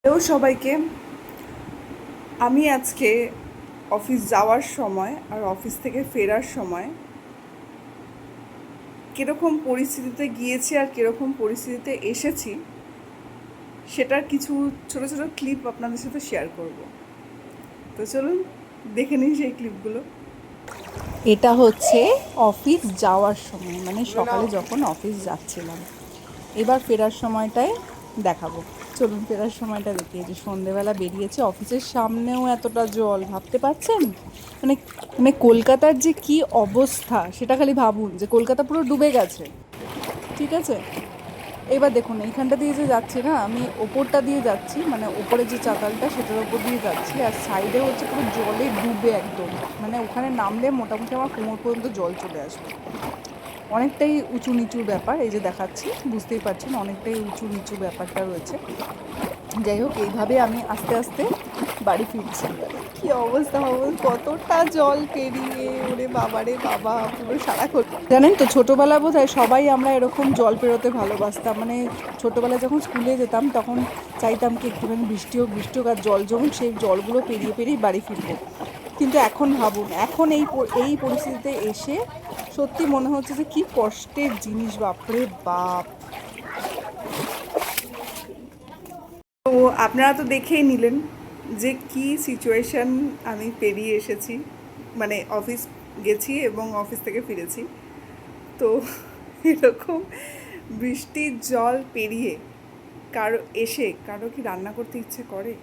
Hello সবাইকে। আমি আজকে অফিস যাওয়ার সময় আর অফিস থেকে ফেরার সময় কীরকম পরিস্থিতিতে গিয়েছি আর কীরকম পরিস্থিতিতে এসেছি সেটার কিছু ছোটো ছোটো ক্লিপ আপনাদের সাথে শেয়ার করব। তো চলুন দেখে নিন সেই ক্লিপগুলো। এটা হচ্ছে অফিস যাওয়ার সময়, মানে সকালে যখন অফিস যাচ্ছিলাম। এবার ফেরার সময়টায় দেখাবো। চলুন ফেরার সময়টা দেখিয়েছি। সন্ধেবেলা বেরিয়েছে, অফিসের সামনেও এতটা জল, ভাবতে পারছেন? মানে মানে কলকাতার যে কি অবস্থা সেটা খালি ভাবুন, যে কলকাতা পুরো ডুবে গেছে। ঠিক আছে, এবার দেখুন এইখানটা দিয়ে যে যাচ্ছি না, আমি ওপরটা দিয়ে যাচ্ছি, মানে ওপরে যে চাতালটা সেটার ওপর দিয়ে যাচ্ছি, আর সাইডে হচ্ছে পুরো জলে ডুবে একদম, মানে ওখানে নামলে মোটামুটি আমার কোমর পর্যন্ত জল চলে আসবে। অনেকটাই উঁচু নিচুর ব্যাপার, এই যে দেখাচ্ছি, বুঝতেই পারছেন অনেকটাই উঁচু নিচু ব্যাপারটা রয়েছে। যাই হোক, এইভাবে আমি আস্তে আস্তে বাড়ি ফিরছি। কি অবস্থা হবে, কতটা জল পেরিয়ে, ওরে বাবা রে বাবা, পুরো সারাক্ষণ। জানেন তো, ছোটোবেলা বোধ হয় সবাই আমরা এরকম জল পেরোতে ভালোবাসতাম। মানে ছোটোবেলায় যখন স্কুলে যেতাম তখন চাইতাম কি একটুখানি বৃষ্টি হোক আর জল জমুক, সেই জলগুলো পেরিয়ে পেরিয়ে বাড়ি ফিরবো। কিন্তু এখন ভাবুন, এখন এই পরিস্থিতিতে এসে সত্যি মনে হচ্ছে যে কি কষ্টের জিনিস, বাপরে বাপ। তো আপনারা তো দেখেই নিলেন যে কি সিচুয়েশান আমি পেরিয়ে এসেছি, মানে অফিস গেছি এবং অফিস থেকে ফিরেছি। তো এরকম বৃষ্টির জল পেরিয়ে কারো কি রান্না করতে ইচ্ছে করে?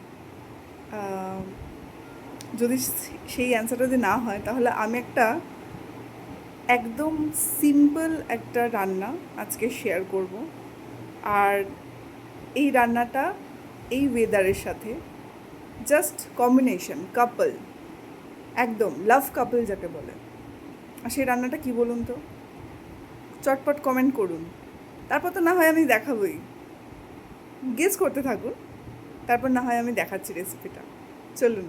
যদি সেই অ্যান্সারটা যদি না হয়, তাহলে আমি একদম সিম্পল একটা রান্না আজকে শেয়ার করব। আর এই রান্নাটা এই ওয়েদারের সাথে জাস্ট কম্বিনেশন, কাপল, একদম লাভ কাপল যাকে বলে। আর সেই রান্নাটা কি বলুন তো? চটপট কমেন্ট করুন, তারপর তো না হয় আমি দেখাবই। গেস করতে থাকুন, তারপর না হয় আমি দেখাচ্ছি রেসিপিটা। চলুন।